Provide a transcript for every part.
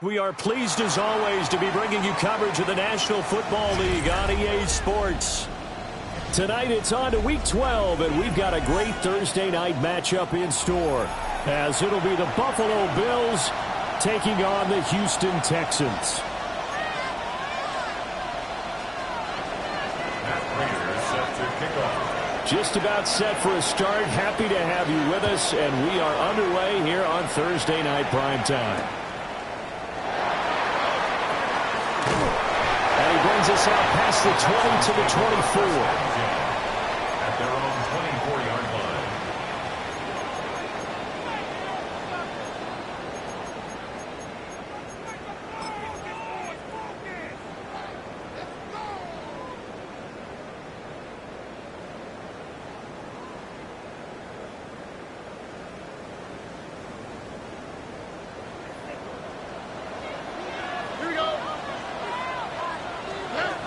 We are pleased as always to be bringing you coverage of the National Football League on EA Sports. Tonight it's on to Week 12, and we've got a great Thursday night matchup in store, as it'll be the Buffalo Bills taking on the Houston Texans. Just about set for a start. Happy to have you with us, and we are underway here on Thursday Night Primetime. And he brings us out past the 20 to the 24. At their own 24-yard line.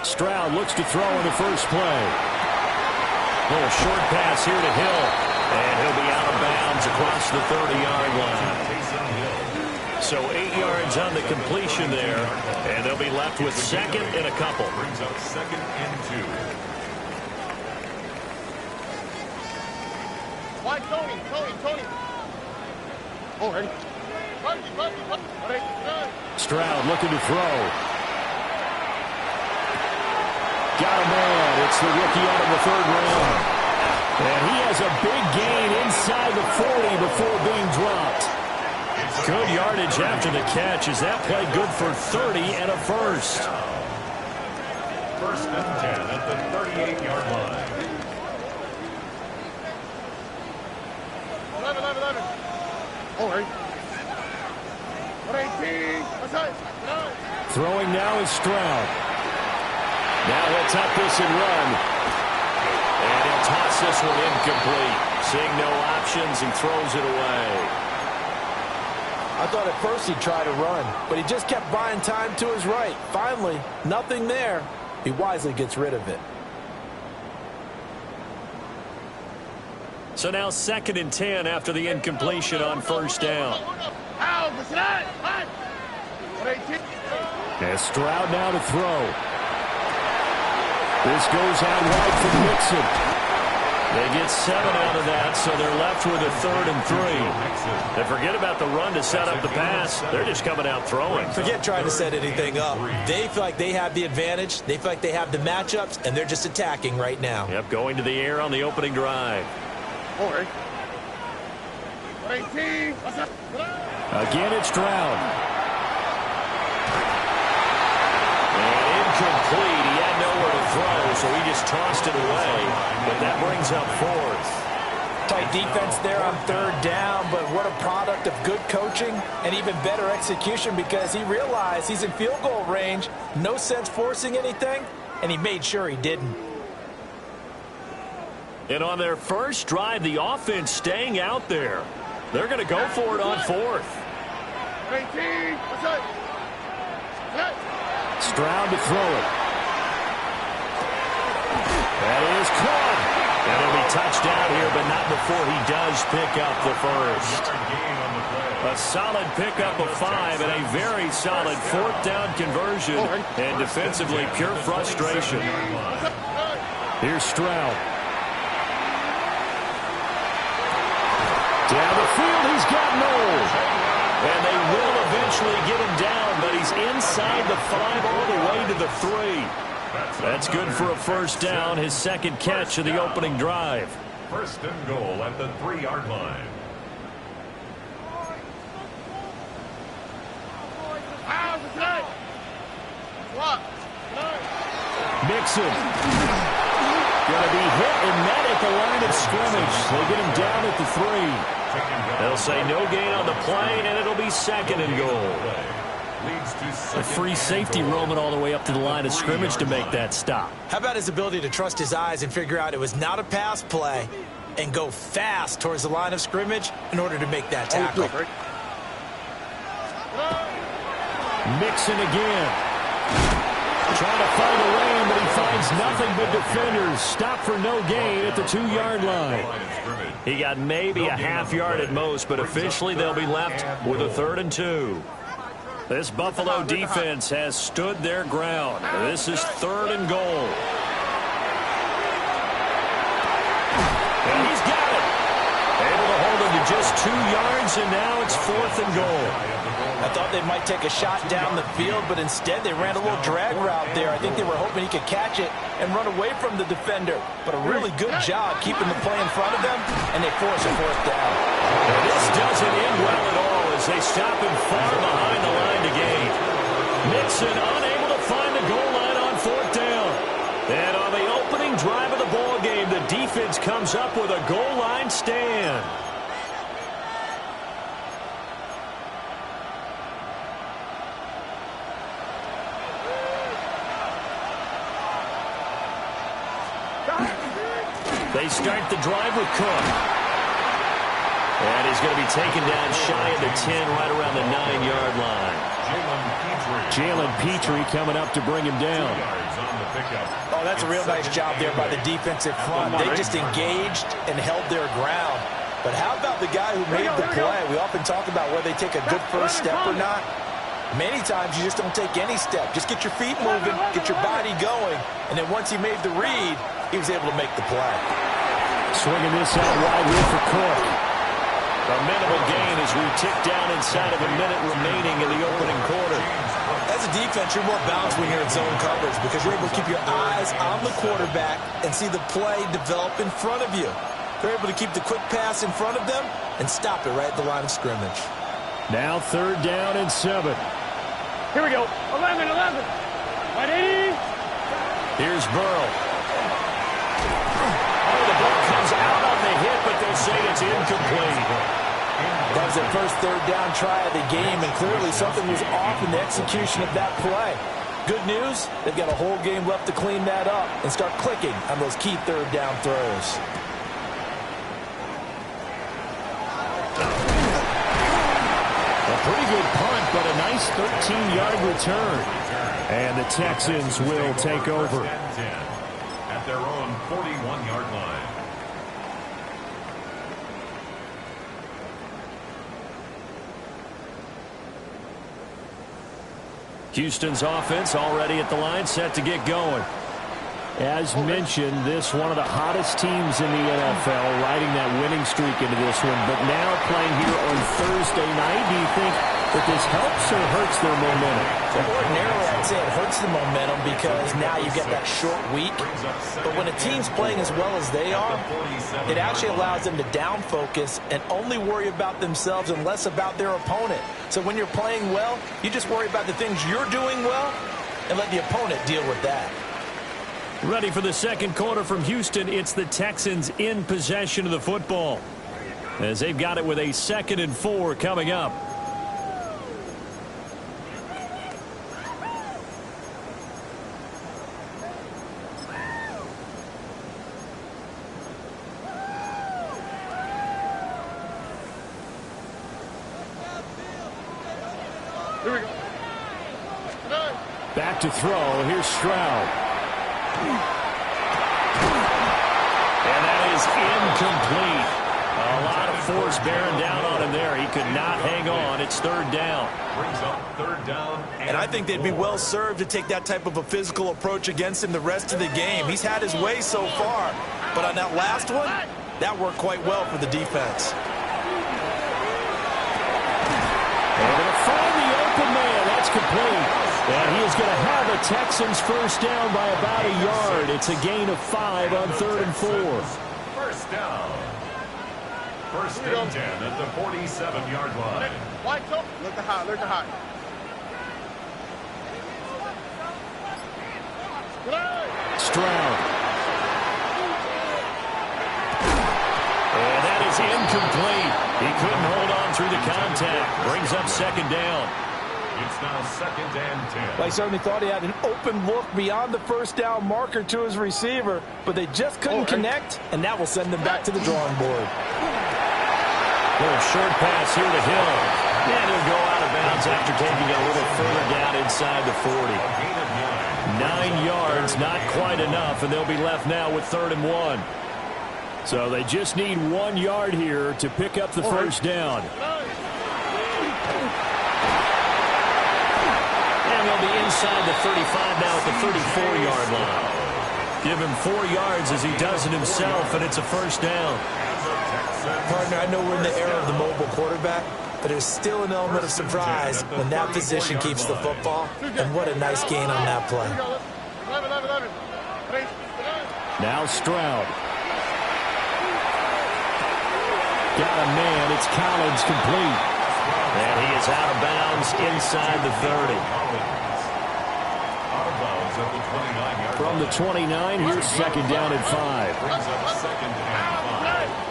Stroud looks to throw in the first play. Little short pass here to Hill. And he'll be out of bounds across the 30-yard line. So 8 yards on the completion there. And they'll be left with second and a couple. Brings up second and 2. Why, Tony. Oh, ready. Stroud looking to throw. Got a man. It's the rookie out of the third round. And he has a big gain inside the 40 before being dropped. Good yardage after the catch as that play good for 30 and a first. First and 10 at the 38-yard line. 11. Oh, ready. 118. Throwing now is Stroud. Now he'll tuck this and run. And he'll toss this one incomplete. Seeing no options, he throws it away. I thought at first he'd try to run, but he just kept buying time to his right. Finally, nothing there. He wisely gets rid of it. So now second and 10 after the incompletion on first down. And Stroud now to throw. This goes out wide for Mixon. They get 7 out of that, so they're left with a 3rd and 3. And forget about the run to set up the pass. They're just coming out throwing. Forget trying to set anything up. They feel like they have the advantage. They feel like they have the matchups, and they're just attacking right now. Yep, going to the air on the opening drive. Again, it's Stroud. And incomplete. He had nowhere to throw, so he just tossed it away. But that brings up 4th. Tight defense there on 3rd down, but what a product of good coaching and even better execution because he realized he's in field goal range. No sense forcing anything, and he made sure he didn't. And on their first drive, the offense staying out there. They're going to go for it on 4th. Stroud to throw it. That is caught. And it'll be touchdown here, but not before he does pick up the first. A solid pickup of 5 and a very solid 4th down conversion. And defensively, pure frustration. Here's Stroud. Down the field, he's got Knowles. And they will eventually get him down, but he's inside the 5 all the way to the 3. That's good for a first down, his second catch of the opening drive. First and goal at the 3-yard line. Mixon. Going to be hit and met at the line of scrimmage. They get him down at the 3. They'll say no gain on the play, and it'll be second and goal. A free safety roaming all the way up to the line of scrimmage to make that stop. How about his ability to trust his eyes and figure out it was not a pass play and go fast towards the line of scrimmage in order to make that tackle. Mixon again. Trying to find a lane, but he finds nothing but defenders. Stop for no gain at the 2-yard line. He got maybe a half yard at most, but officially they'll be left with a 3rd and 2. This Buffalo defense has stood their ground. This is 3rd and goal. And he's got it. Able to hold him to just 2 yards, and now it's 4th and goal. I thought they might take a shot down the field, but instead they ran a little drag route there. I think they were hoping he could catch it and run away from the defender. But a really good job keeping the play in front of them, and they force a 4th down. And this doesn't end well at all as they stop him far behind the line to gain. Mixon unable to find the goal line on 4th down. And on the opening drive of the ball game, the defense comes up with a goal line stand. They start the drive with Cook. And he's going to be taken down shy of the 10, right around the 9-yard line. Jalen Petrie coming up to bring him down. Oh, that's a real nice job there by the defensive front. They just engaged and held their ground. But how about the guy who made the play? We often talk about whether they take a good first step or not. Many times you just don't take any step. Just get your feet moving, get your body going, and then once he made the read, he was able to make the play. Swinging this out wide here for Cook. A minimal gain as we tick down inside of a minute remaining in the opening quarter. As a defense, you're more balanced when you're in zone coverage because you're able to keep your eyes on the quarterback and see the play develop in front of you. They're able to keep the quick pass in front of them and stop it right at the line of scrimmage. Now 3rd down and 7. Here we go. 11. 180. Here's Burrow. Oh, the ball comes out on the hit, but they'll say it's incomplete. That was their first 3rd down try of the game, and clearly something was off in the execution of that play. Good news, they've got a whole game left to clean that up and start clicking on those key 3rd down throws. A pretty good punt, but a nice 13-yard return. And the Texans will take over. At their own 41-yard line. Houston's offense already at the line, set to get going. As mentioned, this one of the hottest teams in the NFL, riding that winning streak into this one. But now playing here on Thursday night, do you think that this helps or hurts their momentum? Well, ordinarily, I'd say it hurts the momentum because now you get that short week. But when a team's playing as well as they are, it actually allows them to down focus and only worry about themselves and less about their opponent. So when you're playing well, you just worry about the things you're doing well and let the opponent deal with that. Ready for the second quarter from Houston. It's the Texans in possession of the football, as they've got it with a 2nd and 4 coming up. Here we go. Back to throw. Here's Stroud. And that is incomplete. A lot of force bearing down on him there. He could not hang on. It's 3rd down. Brings up 3rd down. And I think they'd be well served to take that type of a physical approach against him the rest of the game. He's had his way so far. But on that last one, that worked quite well for the defense. They're going to find the open man. That's complete. And he is going to have a Texans first down by about a yard. It's a gain of 5 on 3rd and 4. First down. 1st and 10 at the 47-yard line. White top. Look at high. Stroud. And that is incomplete. He couldn't hold on through the contact. Brings up 2nd down. It's now 2nd and 10. I certainly thought he had an open look beyond the first down marker to his receiver, but they just couldn't connect, and that will send them back to the drawing board. Little short pass here to Hill. And he'll go out of bounds after taking it a little further down inside the 40. 9 yards, not quite enough, and they'll be left now with 3rd and 1. So they just need 1 yard here to pick up the first down. going to be inside the 35 now at the 34-yard line. Give him 4 yards as he does it himself, and it's a first down. Partner, I know we're in the era of the mobile quarterback, but there's still an element of surprise when that position keeps the football, and what a nice gain on that play. 11. Now Stroud. Got a man. It's Collins complete. And he is out of bounds inside the 30. Out of bounds at the 29-yard From the 29, here's second down at 5. brings up second and 5.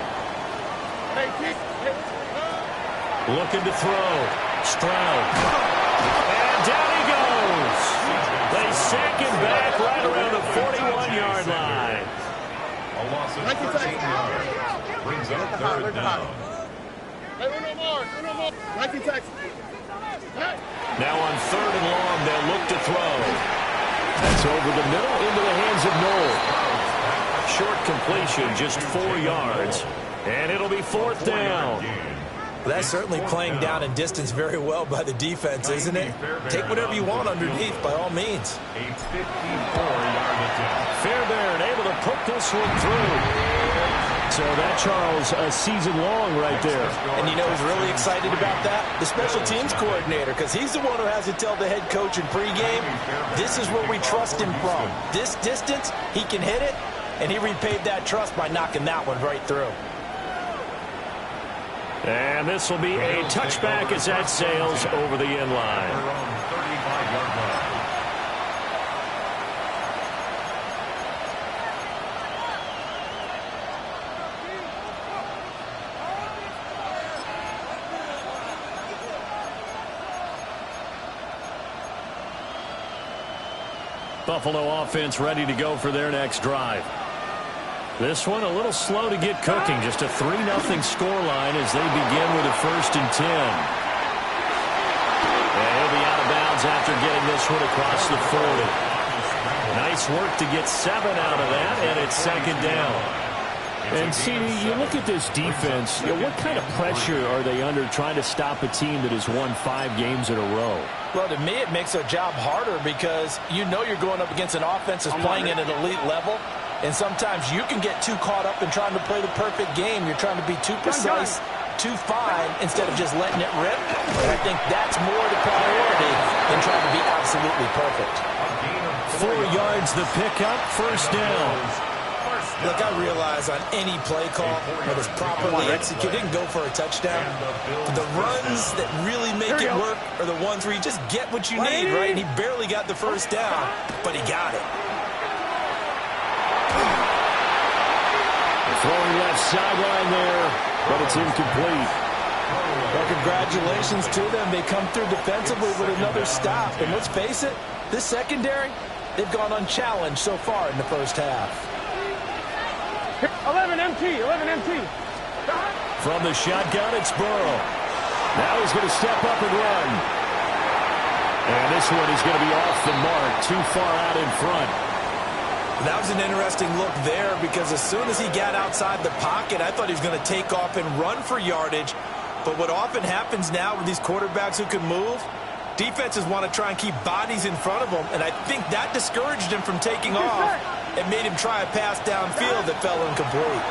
Looking to throw. Stroud. And down he goes. They sack him back right around the 41-yard line. A loss of 13 yards. Brings up third down. Hey, uno more. 19 Texas. Now on third and long, they'll look to throw. That's over the middle into the hands of Knoll. Short completion, just 4 yards. And it'll be fourth down. That's certainly playing down and distance very well by the defense, isn't it? Take whatever you want underneath, by all means. A 54-yard attempt. Fairbairn able to put this one through. So that, Charles, a season long right there. And you know who's really excited about that? The special teams coordinator, because he's the one who has to tell the head coach in pregame, this is where we trust him from. This distance, he can hit it, and he repaid that trust by knocking that one right through. And this will be a touchback as that sails over the end line. Around 35-yard line. Buffalo offense ready to go for their next drive. This one a little slow to get cooking. Just a 3-0 scoreline as they begin with a 1st and 10. And he'll be out of bounds after getting this one across the 40. Nice work to get 7 out of that, and it's second down. And, CD, you look at this defense, what kind of pressure are they under trying to stop a team that has won 5 games in a row? Well, to me, it makes their job harder because you know you're going up against an offense that's playing at an elite level. And sometimes you can get too caught up in trying to play the perfect game. You're trying to be too precise, too fine, instead of just letting it rip. And I think that's more the priority than trying to be absolutely perfect. 4 yards the pickup, first down. Look, I realize on any play call that is properly executed, you can go for a touchdown. But the runs that really make it work are the ones where you just get what you need, right? And he barely got the first down, but he got it. Throwing left sideline there, but it's incomplete. Well, congratulations to them. They come through defensively with another stop. And let's face it, this secondary, they've gone unchallenged so far in the first half. 11 MT. From the shotgun, it's Burrow. Now he's going to step up and run. And this one is going to be off the mark, too far out in front. That was an interesting look there because as soon as he got outside the pocket, I thought he was going to take off and run for yardage. But what often happens now with these quarterbacks who can move, defenses want to try and keep bodies in front of them, and I think that discouraged him from taking off and made him try a pass downfield that fell incomplete.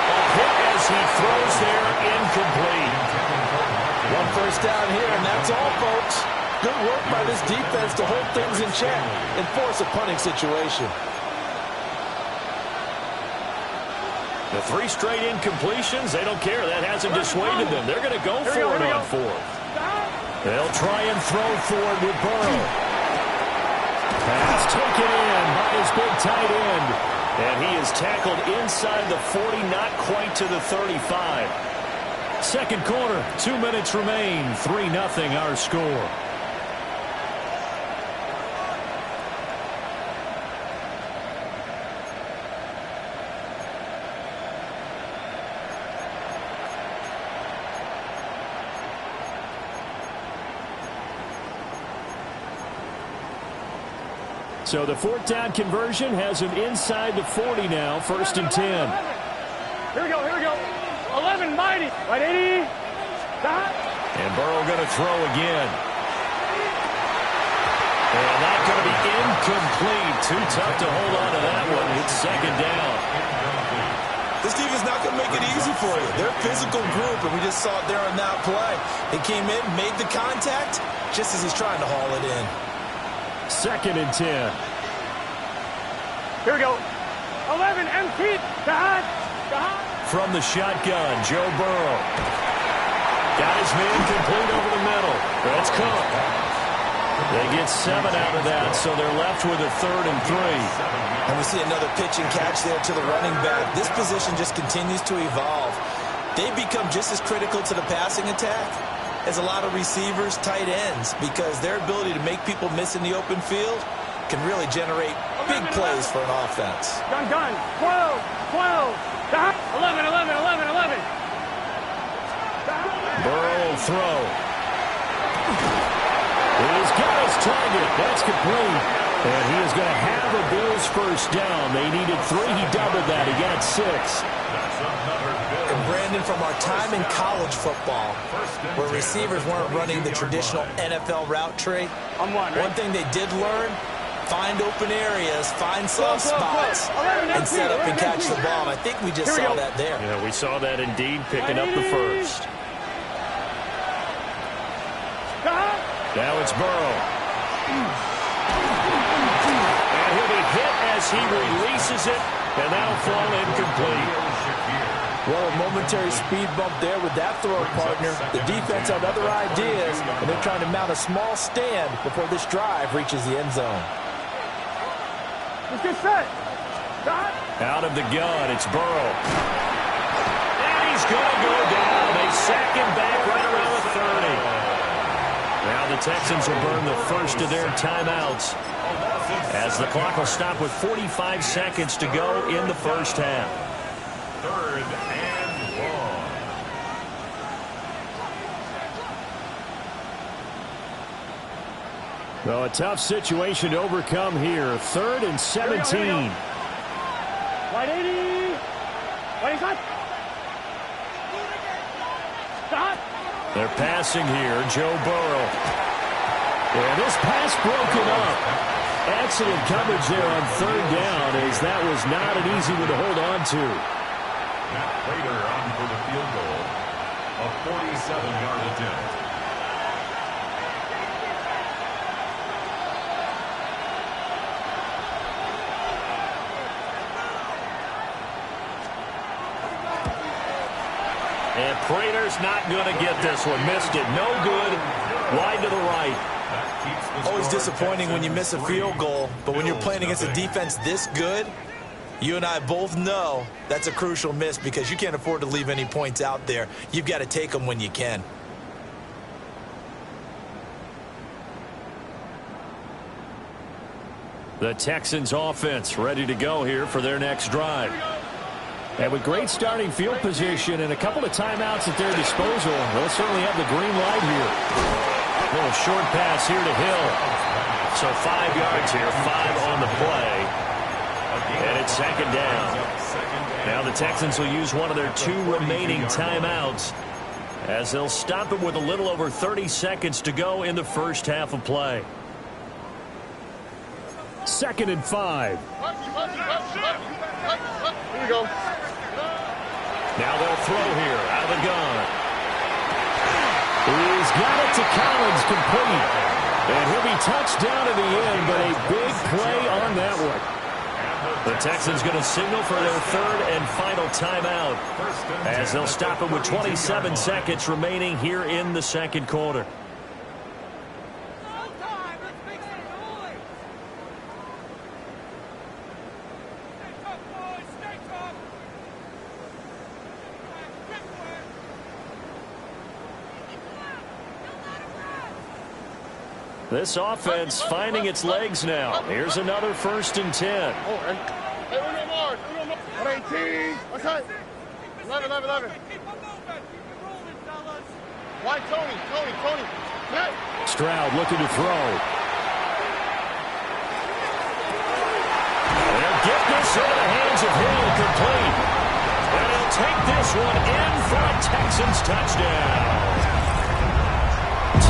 A hit as he throws there, incomplete. One first down here, and that's all, folks. Good work by this defense to hold things in check and force a punting situation. The 3 straight incompletions, they don't care. That hasn't dissuaded them. They're going to go for it on 4th. They'll try and throw for it with Burrow. Pass taken in by his big tight end. And he is tackled inside the 40, not quite to the 35. Second quarter, 2 minutes remain. 3-0 our score. So the 4th down conversion has him inside the 40 now, 1st and 10. Here we go. 11 mighty. Right, 80. And Burrow going to throw again. And that's going to be incomplete. Too tough to hold on to that one. It's second down. This defense not going to make it easy for you. They're a physical group, and we just saw it there on that play. They came in, made the contact, just as he's trying to haul it in. Second and 10. Here we go. 11, empty. From the shotgun, Joe Burrow. Got his man complete over the middle. That's Cook. They get 7 out of that, so they're left with a 3rd and 3. And we see another pitch and catch there to the running back. This position just continues to evolve. They become just as critical to the passing attack as a lot of receivers, tight ends, because their ability to make people miss in the open field can really generate big plays for an offense. Gun. 12. 11. Burrow will throw. He's got his target. That's complete. And he is going to have a Bills first down. They needed 3. He doubled that. He got 6. And Brandon, from our time in college football, where receivers weren't running the traditional NFL route tree, one thing they did learn, find open areas, find soft spots, and set up and catch the ball. And I think we just saw that there. Yeah, we saw that indeed, picking up the first. Now it's Burrow. And he'll be hit as he releases it, and that'll fall incomplete. Well, a momentary speed bump there with that throw, partner. The defense had other ideas, and they're trying to mount a small stand before this drive reaches the end zone. Let's get set. Out of the gun, it's Burrow. And he's going to go down. They sack him back right around the 30. Now the Texans will burn the first of their timeouts as the clock will stop with 45 seconds to go in the first half. 3rd and 1. Well, a tough situation to overcome here. 3rd and 17. Wide 80. Wide shot. Stop. They're passing here, Joe Burrow. Yeah, this pass broken up. Excellent coverage there on 3rd down, as that was not an easy one to hold on to. Matt Prater on for the field goal. A 47-yard attempt. And Prater's not going to get this one. Missed it. No good. Wide to the right. Always disappointing when you miss a field goal, but when you're playing against a defense this good, you and I both know that's a crucial miss because you can't afford to leave any points out there. You've got to take them when you can. The Texans offense ready to go here for their next drive. And with great starting field position and a couple of timeouts at their disposal, they'll certainly have the green light here. A little short pass here to Hill. So 5 yards here, 5 on the play. And it's second down. Now the Texans will use one of their 2 remaining timeouts as they'll stop it with a little over 30 seconds to go in the first half of play. 2nd and 5. Here we go. Now they'll throw here out of the gun. He's got it to Collins, complete. And he'll be touched down to the end, but a big play on that one. The Texans going to signal for their 3rd and final timeout as they'll stop it with 27 seconds remaining here in the second quarter. This offense finding its legs now. Here's another 1st and 10. Hey, uno more. 18. Okay. 11. Why, Tony? Hey. Stroud looking to throw. They'll get this into the hands of Hill, complete. And he'll take this one in for a Texans touchdown.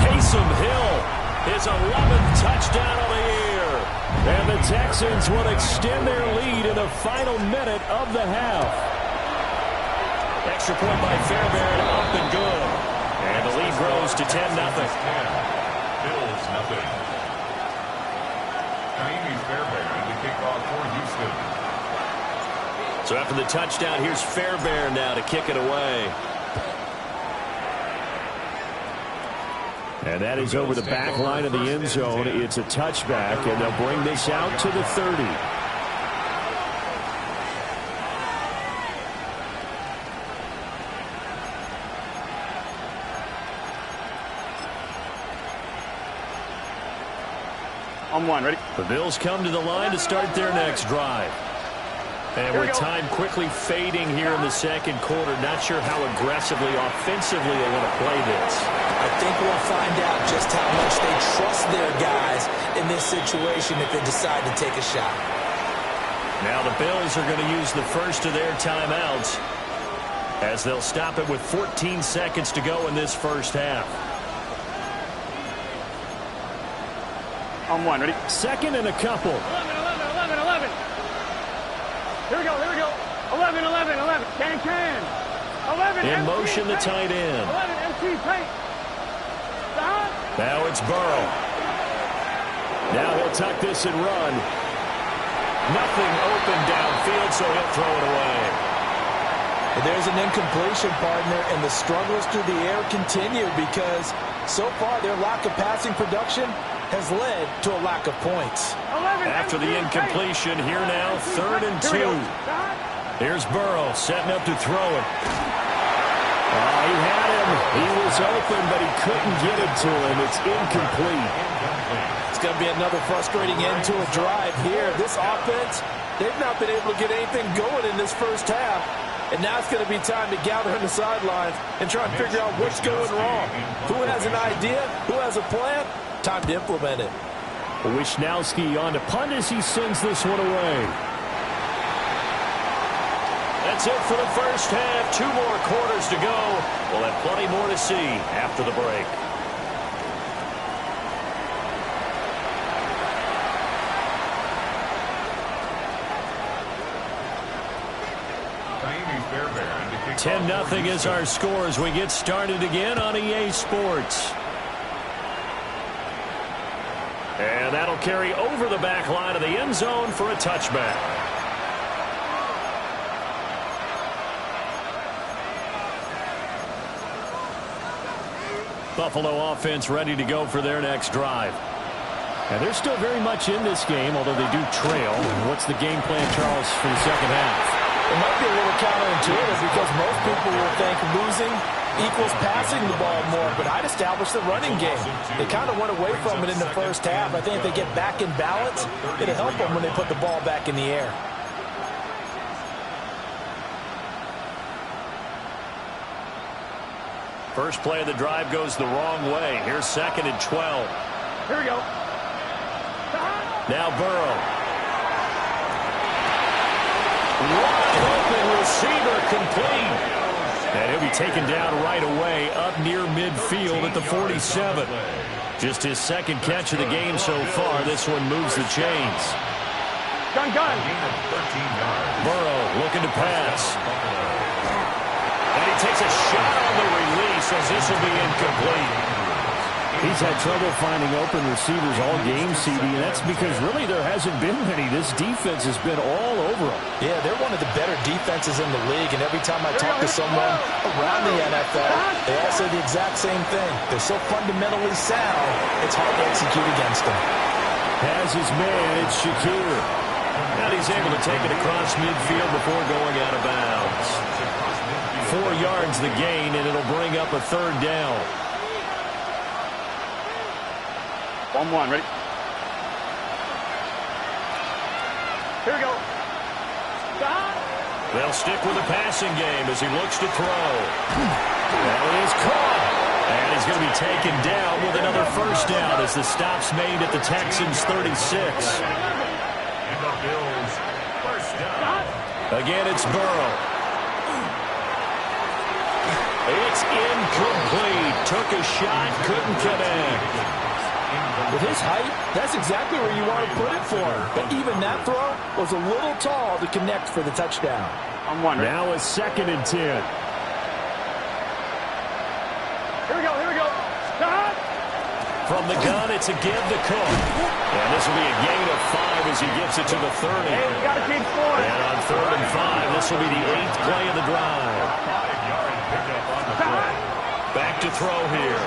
Taysom Hill His 11th touchdown of the year. And the Texans will extend their lead in the final minute of the half. Extra point by Fairbairn, up and good. And the lead grows to 10-0. Bills, nothing. Amy Fairbairn to kick off for Houston. So after the touchdown, here's Fairbairn now to kick it away. And that is over the back line of the end zone. It's a touchback, and they'll bring this out to the 30. On one, ready? The Bills come to the line to start their next drive. And with time quickly fading here in the second quarter, not sure how aggressively, offensively they want to play this. I think we'll find out just how much they trust their guys in this situation if they decide to take a shot. Now the Bills are going to use the first of their timeouts as they'll stop it with 14 seconds to go in this first half. On one, ready? Second and a couple. 11. Here we go. 11. Can. 11. In MC, motion, the paint. tight end. 11, MC, paint. Stop. Now it's Burrow. Now he'll tuck this and run. Nothing open downfield, so he'll throw it away. There's an incompletion, partner, and the struggles through the air continue because so far their lack of passing production has led to a lack of points. 11, After the incompletion, here now, 3rd and 2. Here's Burrow setting up to throw it. Oh, he had him. He was open, but he couldn't get it to him. It's incomplete. It's going to be another frustrating end to a drive here. This offense, they've not been able to get anything going in this first half. And now it's going to be time to gather on the sidelines and try and figure out what's going wrong. Who has an idea? Who has a plan? Time to implement it. Wisnowski on to punt as he sends this one away. That's it for the first half. 2 more quarters to go. We'll have plenty more to see after the break. Amy Fairbairn to kick 10-0 is our score as we get started again on EA Sports. And that'll carry over the back line of the end zone for a touchback. Buffalo offense ready to go for their next drive. And they're still very much in this game, although they do trail. What's the game plan, Charles, for the second half? It might be a little counterintuitive because most people will think losing equals passing the ball more, but I'd establish the running game. They kind of went away from it in the first half. I think if they get back in balance, it'll help them when they put the ball back in the air. First play of the drive goes the wrong way. Here's 2nd and 12. Here we go. Now Burrow. Wide open receiver complete. And he'll be taken down right away up near midfield at the 47. Just his 2nd catch of the game so far. This one moves the chains. Gun. Burrow looking to pass. And he takes a shot on the release as this will be incomplete. He's had trouble finding open receivers all game, CD, and that's because really there hasn't been many. This defense has been all over them. Yeah, they're one of the better defenses in the league, and every time I talk to someone around the NFL, they all say the exact same thing. They're so fundamentally sound, it's hard to execute against them. Has his man, it's Shakir. And he's able to take it across midfield before going out of bounds. 4 yards the gain, and it'll bring up a 3rd down. 1-1, ready? Here we go. Stop. They'll stick with the passing game as he looks to throw. That is caught. And he's going to be taken down with another first down as the stop's made at the Texans' 36. And the Bills first down. Again, it's Burrow. It's incomplete. Took a shot, couldn't connect. With his height, that's exactly where you want to put it for him. But even that throw was a little tall to connect for the touchdown. I'm wondering. Now a 2nd and 10. Here we go, here we go. Stop! From the gun, it's a give to Cook. And this will be a gain of 5 as he gets it to the 30. Hey, we got to keep scoring. And on 3rd and 5, this will be the 8th play of the drive. 5-yard pickup on the play. Back to throw here.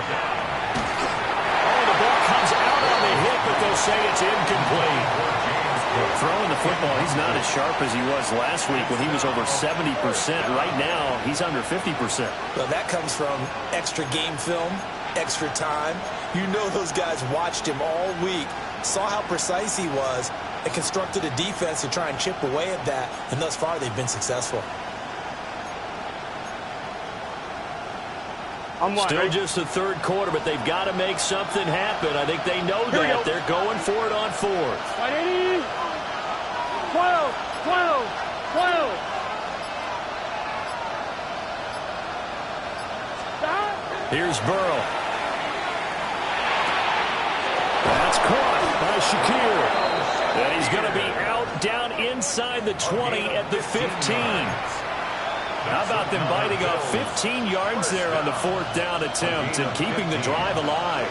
Oh, the ball comes out on the hit, but they'll say it's incomplete. Throwing the football, he's not as sharp as he was last week when he was over 70%. Right now, he's under 50%. Well, that comes from extra game film, extra time. You know those guys watched him all week, saw how precise he was, and constructed a defense to try and chip away at that, and thus far they've been successful. Still just the 3rd quarter, but they've got to make something happen. I think they know that. They're going for it on 4th. 12, 12, 12. Stop. Here's Burrow. That's caught by Shakir. And he's going to be out down inside the 20 at the 15. How about them biting off 15 yards there on the 4th down attempt and keeping the drive alive?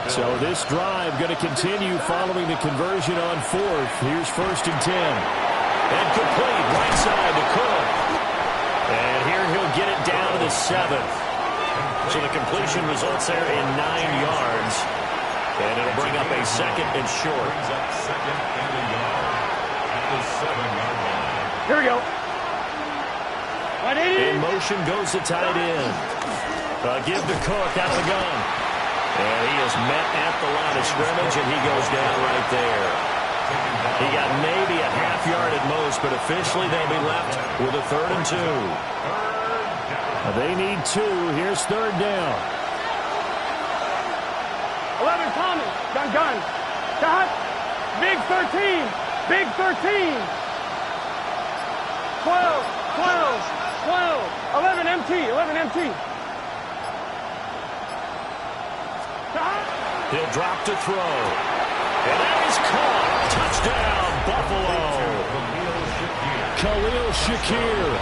So this drive going to continue following the conversion on 4th. Here's 1st and 10. And complete right side to Cook. And here he'll get it down to the 7th. So the completion results there in 9 yards. And it'll bring up a 2nd and short. Brings up 2nd and a yard at the 7-yard line. Here we go. In motion goes the tight end. Give to Cook out of the gun. And he is met at the line of scrimmage, and he goes down right there. He got maybe a half yard at most, but officially they'll be left with a 3rd and 2. They need 2. Here's 3rd down. 11, Thomas. Gun. Shot. Big 13. Big 13. 12. 11 MT. He'll drop to throw. And that is caught. Touchdown, Buffalo. Khalil Shakir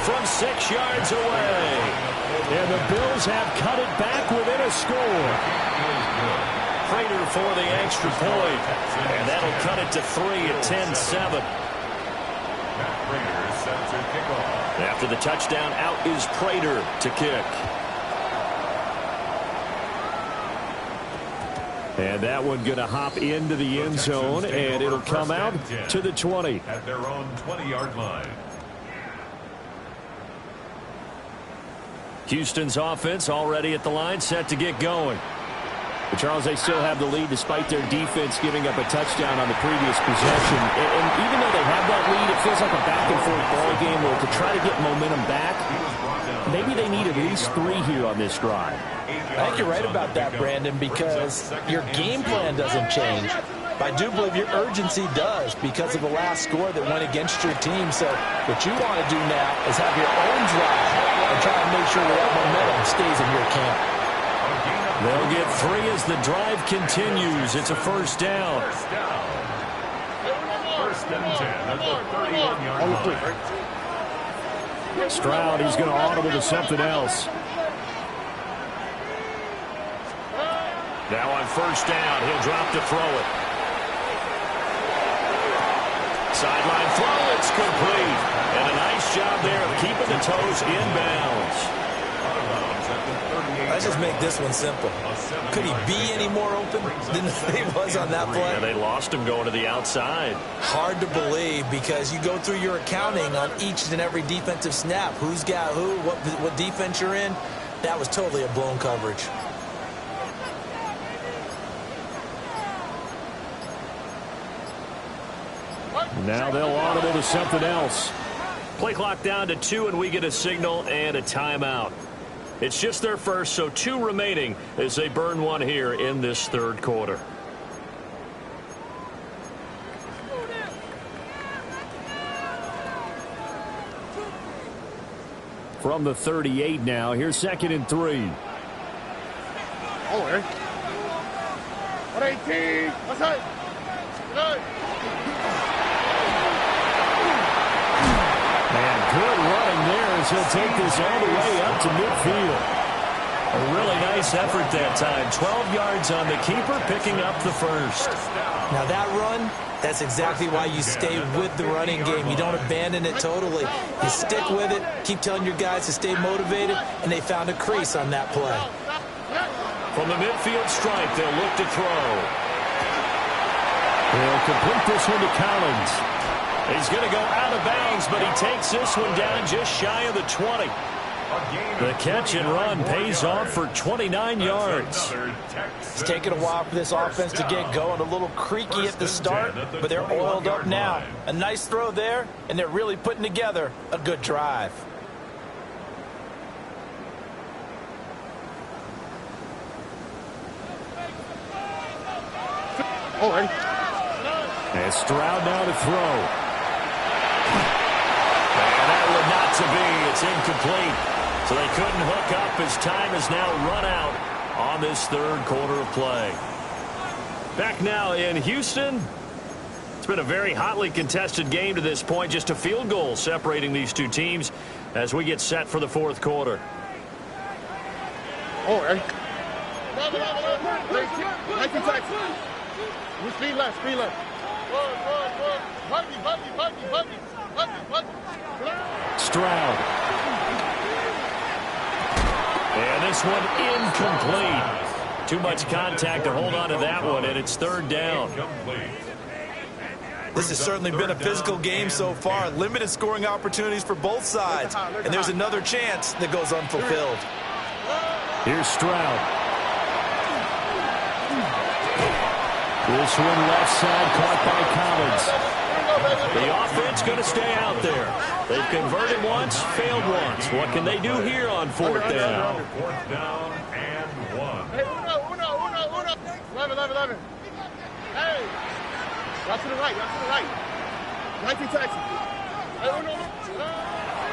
from 6 yards away. And the Bills have cut it back within a score. Prater for the extra point. And that'll cut it to 3 at 10-7. After the touchdown, out is Prater to kick. And that one going to hop into the end zone, and it'll come out to the 20. At their own 20-yard line. Houston's offense already at the line, set to get going. But Charles, they still have the lead despite their defense giving up a touchdown on the previous possession. And even though they have that lead, it feels like a back-and-forth ball game where to try to get momentum back, maybe they need at least 3 here on this drive. I think you're right about that, Brandon, because your game plan doesn't change. But I do believe your urgency does because of the last score that went against your team. So what you want to do now is have your own drive and try to make sure that momentum stays in your camp. They'll get 3 as the drive continues. It's a 1st down. 1st and 10 at the 31-yard line. Stroud, he's going to audible to something else. Now on 1st down, he'll drop to throw it. Sideline throw, it's complete. And a nice job there of keeping the toes inbounds. Let's just make this one simple. Could he be any more open than he was on that play? Yeah, they lost him going to the outside. Hard to believe because you go through your accounting on each and every defensive snap. Who's got who, what defense you're in. That was totally a blown coverage. Now they'll audible to something else. Play clock down to 2, and we get a signal and a timeout. It's just their first, so 2 remaining as they burn one here in this 3rd quarter. From the 38 now, here's 2nd and 3. 118. Outside. Good. And good running there as he'll take this all the way up to midfield. A really nice effort that time. 12 yards on the keeper, picking up the first. Now that run, that's exactly why you stay with the running game. You don't abandon it totally. You stick with it, keep telling your guys to stay motivated, and they found a crease on that play. From the midfield stripe, they'll look to throw. He'll complete this one to Collins. He's going to go out of bounds, but he takes this one down just shy of the 20. The catch and run pays off for 29 yards. It's taken a while for this offense to get going. A little creaky at the start, but they're oiled up now. A nice throw there, and they're really putting together a good drive. Oh, ready. And Stroud now to throw. And that one not to be. It's incomplete. So they couldn't hook up as time has now run out on this third quarter of play. Back now in Houston. It's been a very hotly contested game to this point. Just a field goal separating these two teams as we get set for the fourth quarter. Oh, ready. Nike taxi. We speed left, speed left. Buggy. Stroud. And this one incomplete. Too much contact to hold on to that one, and it's third down. This has certainly been a physical game so far. Limited scoring opportunities for both sides. And there's another chance that goes unfulfilled. Here's Stroud. This one left side caught by Collins. The offense going to stay out there. They've converted once, failed once. What can they do here on fourth down? Fourth down and 1. Hey, uno. 11. Hey. Y'all to the right. Nike taxi. Hey, uno.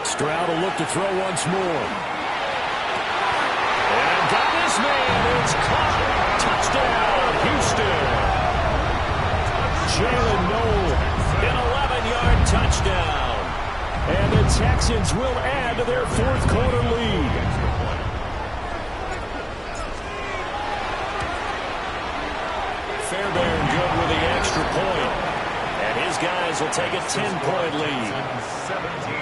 Stroud will look to throw once more. And got this man. It's caught. Touchdown, Houston. Jalen Noel, an 11-yard touchdown. And the Texans will add to their fourth quarter lead. Fairbairn good with the extra point. And his guys will take a 10-point lead. 17.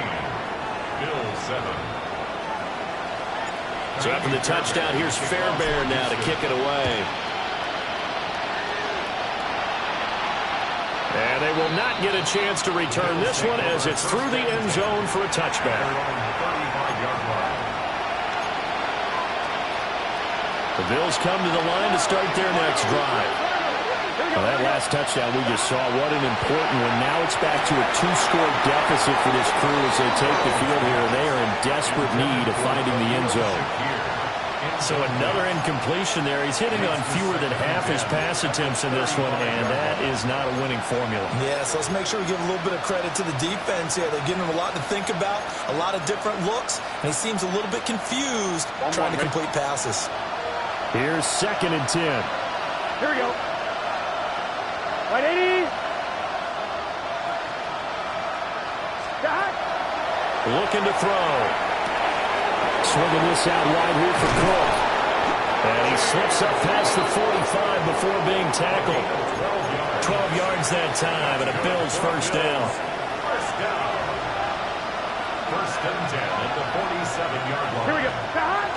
Bill 7. So after the touchdown, here's Fairbairn now to kick it away. And they will not get a chance to return this one as it's through the end zone for a touchback. The Bills come to the line to start their next drive. Well, that last touchdown we just saw, what an important one. Now it's back to a 2-score deficit for this crew as they take the field here. They are in desperate need of finding the end zone. So another incompletion there. He's hitting on fewer than half his pass attempts in this one, and that is not a winning formula. Yeah, so let's make sure we give a little bit of credit to the defense here. They're giving him a lot to think about, a lot of different looks, and he seems a little bit confused trying to complete passes. Here's 2nd and 10. Here we go. 180. Stop. Looking to throw. Swinging this out wide here for Cook. And he slips up past the 45 before being tackled. 12 yards that time, and a Bills first down. First down. First and 10 at the 47-yard line. Here we go. Stop.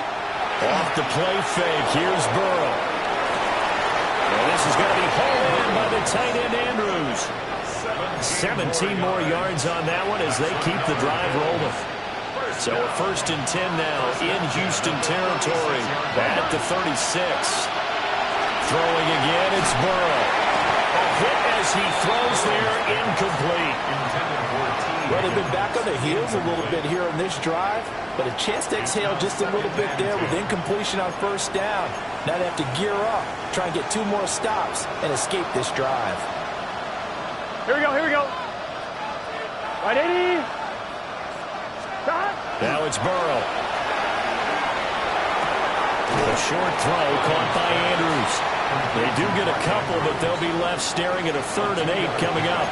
Off the play fake, here's Burrow. And this is going to be hauled in by the tight end Andrews. 17 more yards on that one as they keep the drive rolling. So a first and 10 now in Houston territory at the 36. Throwing again, it's Burrow. A hit as he throws there, incomplete. Well, they've been back on the heels a little bit here on this drive, but a chance to exhale just a little bit there with incompletion on first down. Now they have to gear up, try and get 2 more stops and escape this drive. Here we go. 180. Stop. Now it's Burrow. The A short throw caught by Andrews. They do get a couple, but they'll be left staring at a 3rd and 8 coming up.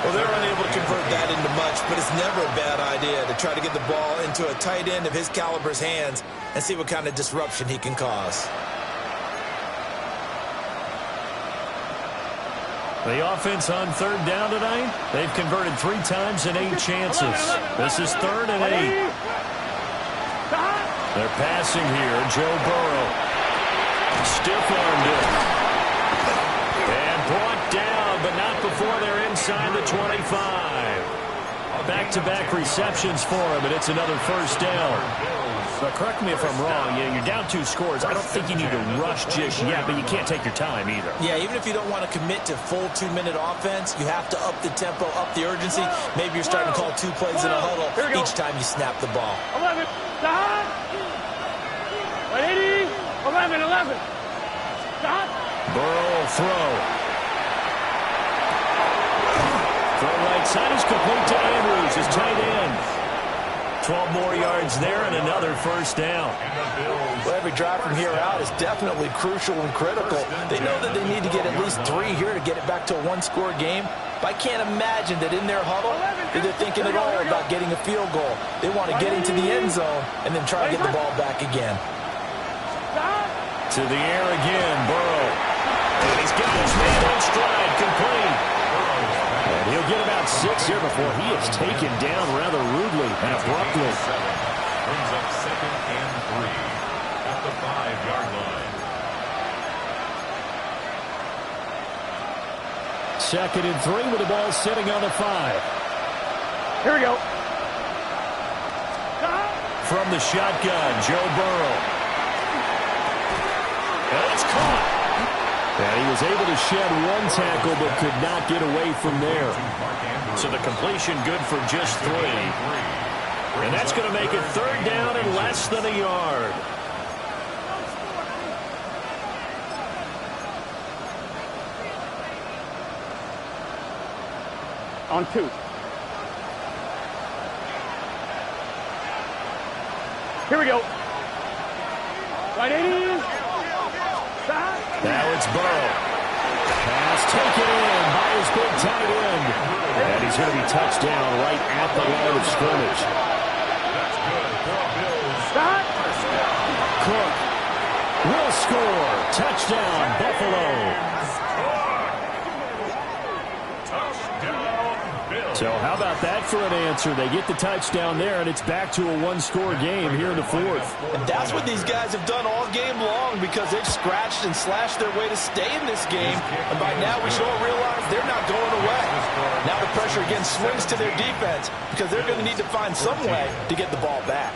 Well, they're unable to convert that into much, but it's never a bad idea to try to get the ball into a tight end of his caliber's hands and see what kind of disruption he can cause. The offense on 3rd down tonight, they've converted 3 times in 8 chances. This is 3rd and 8. They're passing here. Joe Burrow stiff-armed it. And brought down, but not before they're inside the 25. Back-to-back receptions for him, and it's another 1st down. But correct me if I'm wrong. You're down 2 scores. I don't think you need to rush just yet, but you can't take your time either. Yeah, even if you don't want to commit to full 2-minute offense, you have to up the tempo, up the urgency. Maybe you're starting to call 2 plays in a huddle each time you snap the ball. 11, stop. 80, 11. Stop. Burrow throw. Throw right side is complete to Andrews, his tight end. 12 more yards there and another 1st down. Well, every drive from here out is definitely crucial and critical. They know that they need to get at least 3 here to get it back to a 1-score game. But I can't imagine that in their huddle, they're thinking at all about getting a field goal. They want to get into the end zone and then try to get the ball back again. To the air again, Burrow. And he's got his man on stride, complete. And he'll get about 6 here before he is taken down rather rudely and abruptly. Brings up 2nd and 3 at the 5-yard line. 2nd and 3 with the ball sitting on the 5. Here we go. From the shotgun, Joe Burrow. And it's caught. And he was able to shed 1 tackle but could not get away from there. So the completion good for just 3. And that's going to make it 3rd down and less than a yard. On 2. Here we go. Right 80. Stop. Now it's Burrow. Pass taken in by his big tight end. And he's going to be touched down right at the line of scrimmage. Stop. Cook will score. Touchdown, Buffalo. So how about that for an answer? They get the touchdown there, and it's back to a 1-score game here in the 4th. And that's what these guys have done all game long because they've scratched and slashed their way to stay in this game. And by now we should all realize they're not going away. Now the pressure again swings to their defense because they're going to need to find some way to get the ball back.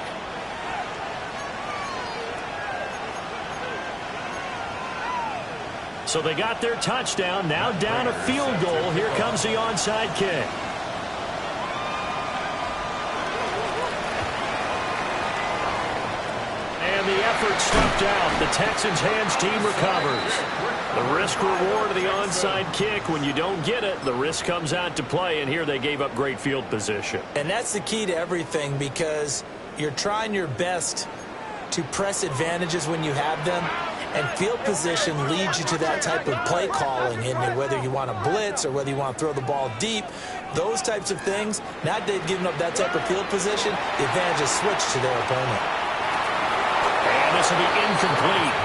So they got their touchdown, now down a field goal. Here comes the onside kick. And the effort snuffed out. The Texans' hands team recovers. The risk-reward of the onside kick, when you don't get it, the risk comes out to play, and here they gave up great field position. And that's the key to everything because you're trying your best to press advantages when you have them. And field position leads you to that type of play calling, and whether you want to blitz or whether you want to throw the ball deep, those types of things. Now that they've given up that type of field position, the advantage is switched to their opponent. And this will be incomplete.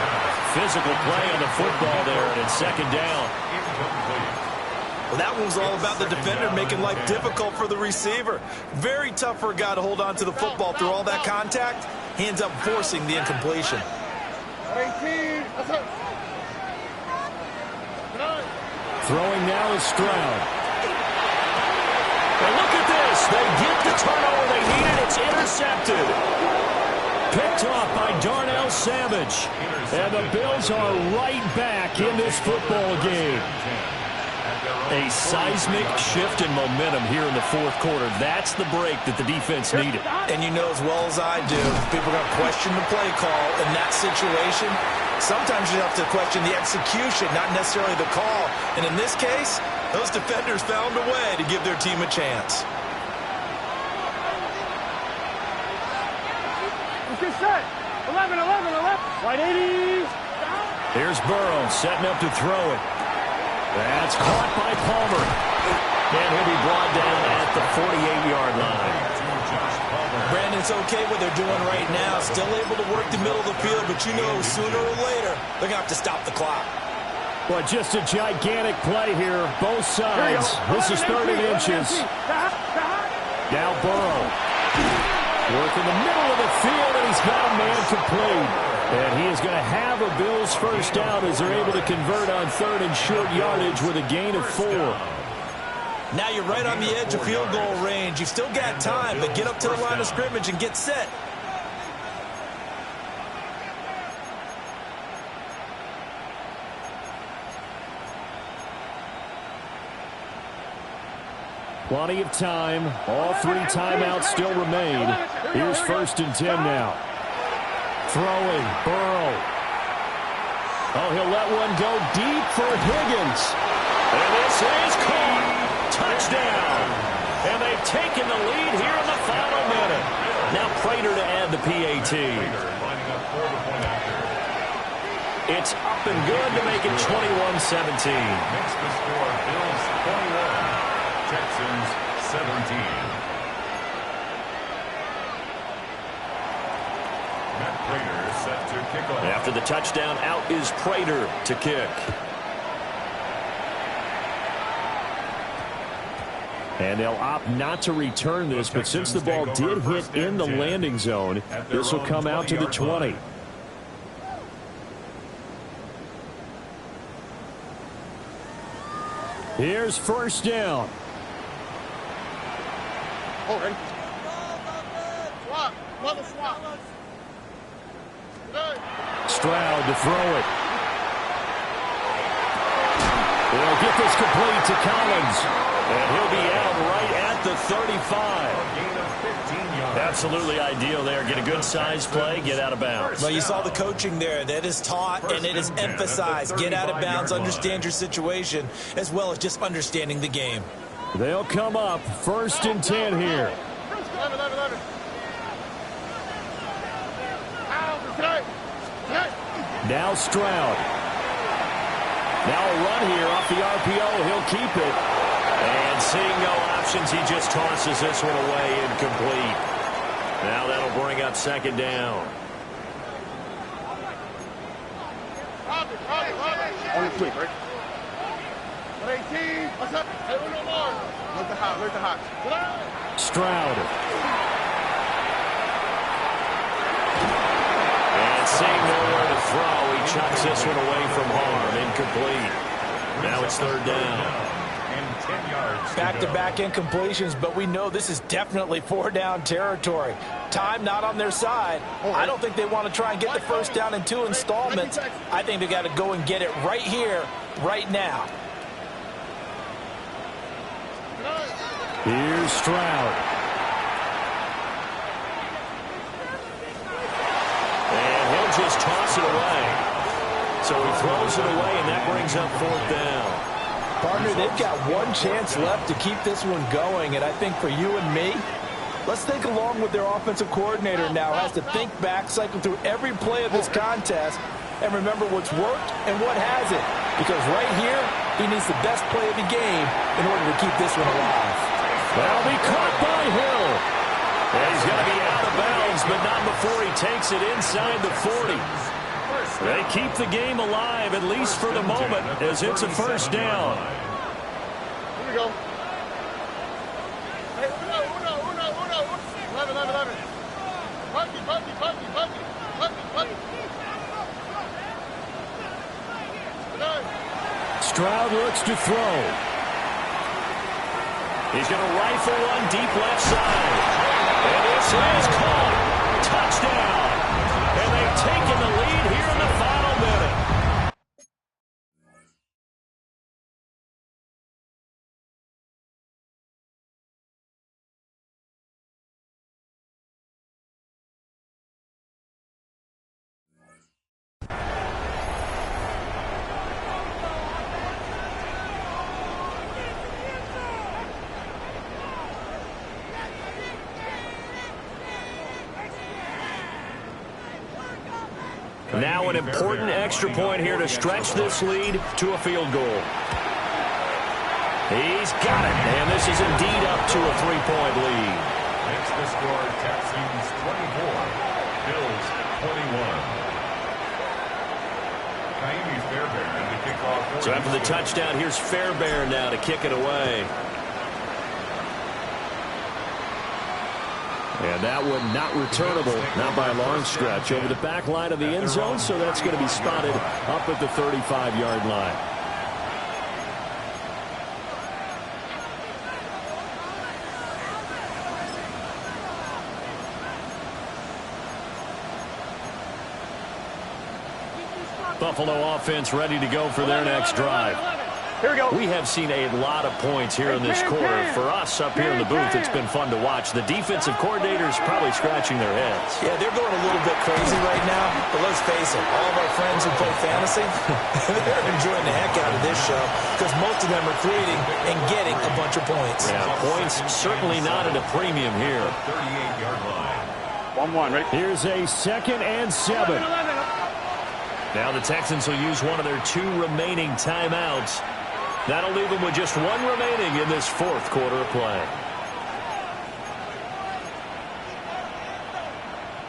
Physical play on the football there, and it's 2nd down. Well, that one was all about the defender making life difficult for the receiver. Very tough for a guy to hold on to the football through all that contact. He ends up forcing the incompletion. 18. That's it. Throwing now is Stroud. And look at this. They get the turnover they needed. It's intercepted. Picked off by Darnell Savage. And the Bills are right back in this football game. A seismic shift in momentum here in the 4th quarter. That's the break that the defense needed. And you know as well as I do, people are going to question the play call in that situation. Sometimes you have to question the execution, not necessarily the call. And in this case, those defenders found a way to give their team a chance. Let's get set. 11, 11, 11. Right 80. Here's Burrow setting up to throw it. That's caught by Palmer. And he'll be brought down at the 48-yard line. Brandon, it's okay what they're doing right now. Still able to work the middle of the field, but you know sooner or later they're going to have to stop the clock. But just a gigantic play here, both sides. This is 3rd and inches. Now Burrow. Working the middle of the field, and he's got a man complete. And he is going to have a Bills first down as they're able to convert on 3rd and short yardage with a gain of 4. Now you're right on the edge of field goal range. You've still got time, but get up to the line of scrimmage and get set. Plenty of time. All 3 timeouts still remain. Here's 1st and 10 now. Throwing, Burrow. Oh, he'll let one go deep for Higgins. And this is caught. Touchdown. And they've taken the lead here in the final minute. Now Prater to add the PAT. It's up and good to make it 21-17. Makes the score Bills 21. Texans 17. Matt Prater set to kick off. After the touchdown, out is Prater to kick. And they'll opt not to return this, but since the ball did hit in the landing zone, this will come out to the 20. Here's 1st down. Oh, ready? Swap. Another swap. Stroud to throw it. They'll get this complete to Collins. And he'll be out right at the 35. Absolutely ideal there. Get a good size play, get out of bounds. Well, you saw the coaching there. That is taught and it is emphasized. Get out of bounds, understand your situation, as well as just understanding the game. They'll come up 1st and 10 here. 11. Now Stroud. Now a run here off the RPO. He'll keep it. And seeing no options, he just tosses this one away incomplete. Now that'll bring up 2nd down. On the quick, right? 18. What's up? Hey, no more. Look the hot. Stroud. And seeing nowhere to throw, he chucks this one away from harm. Incomplete. Now it's 3rd down. And 10 yards. Back-to-back incompletions, but we know this is definitely 4-down territory. Time not on their side. I don't think they want to try and get the 1st down in 2 installments. I think they got to go and get it right here, right now. Here's Stroud. And he'll just toss it away. So he throws it away, and that brings up 4th down. Partner, they've got one chance left to keep this one going, and I think for you and me, let's think along with their offensive coordinator now. Has to think back, cycle through every play of this contest, and remember what's worked and what hasn't. Because right here, he needs the best play of the game in order to keep this one alive. That'll be caught by Hill. And he's going to be out of bounds, but not before he takes it inside the 40. They keep the game alive, at least for the moment, as it's a 1st down. Here we go. Hey, uno. 11. Buggy. Stroud looks to throw. He's going to rifle one deep left side. And this is caught. Touchdown. And they've taken the lead here in the final minute. Now an important extra point here to stretch this lead to a field goal. He's got it, and this is indeed up to a 3-point lead. Makes the score Texans 24, Bills 21. So after the touchdown, here's Fairbairn now to kick it away. And that one not returnable, not by a long stretch, over the back line of the end zone, so that's going to be spotted up at the 35-yard line. Buffalo offense ready to go for their next drive. Here we go. We have seen a lot of points here in this quarter. For us up here in the booth, it's been fun to watch. The defensive coordinators probably scratching their heads. Yeah, they're going a little bit crazy right now, but let's face it, all of our friends who play fantasy, they're enjoying the heck out of this show because most of them are creating and getting a bunch of points. Yeah, points certainly not at a premium here. 38-yard line. 1-1, ready? Here's a 2nd and 7. 11. Now the Texans will use one of their 2 remaining timeouts. That'll leave them with just 1 remaining in this 4th quarter of play.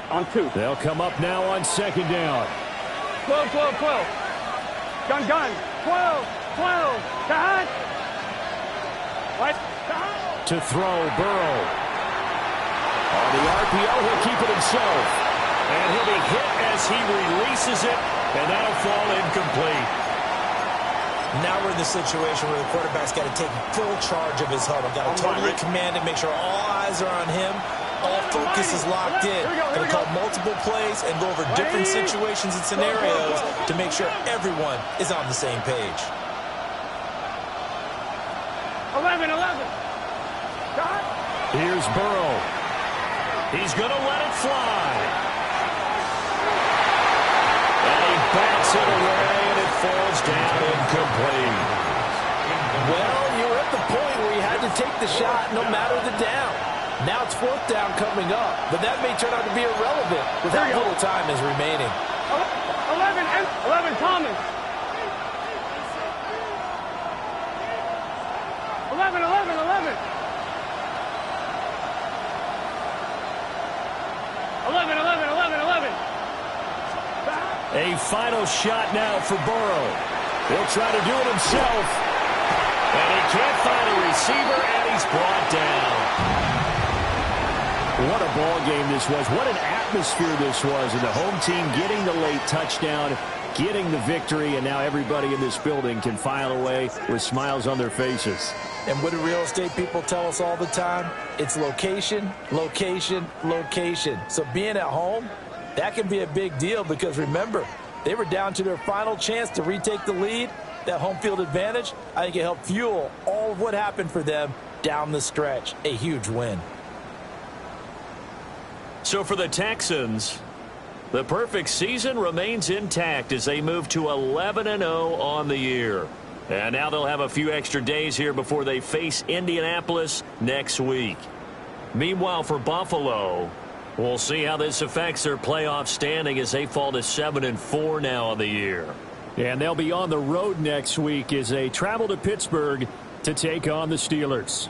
On 2. They'll come up now on 2nd down. 12, 12, 12. Gun, gun. 12, 12. Cut. What? To throw, Burrow. On the RPO, he'll keep it himself. And he'll be hit as he releases it, and that'll fall incomplete. Now we're in the situation where the quarterback's got to take full charge of his huddle. Got to totally command it, make sure all eyes are on him. All focus is locked in. Going to call multiple plays and go over different situations and scenarios to make sure everyone is on the same page. 11, 11. Cut. Here's Burrow. He's going to let it fly. And he bats it away, and it falls down incomplete. Well, you were at the point where you had to take the shot no matter the down. Now it's 4th down coming up, but that may turn out to be irrelevant with how little time is remaining. 11, Thomas. 11, 11, 11. 11, 11, 11, 11. A final shot now for Burrow. He'll try to do it himself. And he can't find a receiver, and he's brought down. What a ball game this was. What an atmosphere this was. And the home team getting the late touchdown, getting the victory, and now everybody in this building can file away with smiles on their faces. And what do real estate people tell us all the time? It's location, location, location. So being at home, that can be a big deal because, remember, they were down to their final chance to retake the lead. That home field advantage, I think it helped fuel all of what happened for them down the stretch. A huge win. So for the Texans, the perfect season remains intact as they move to 11-0 on the year. And now they'll have a few extra days here before they face Indianapolis next week. Meanwhile, for Buffalo, we'll see how this affects their playoff standing as they fall to 7-4 now on the year. And they'll be on the road next week as they travel to Pittsburgh to take on the Steelers.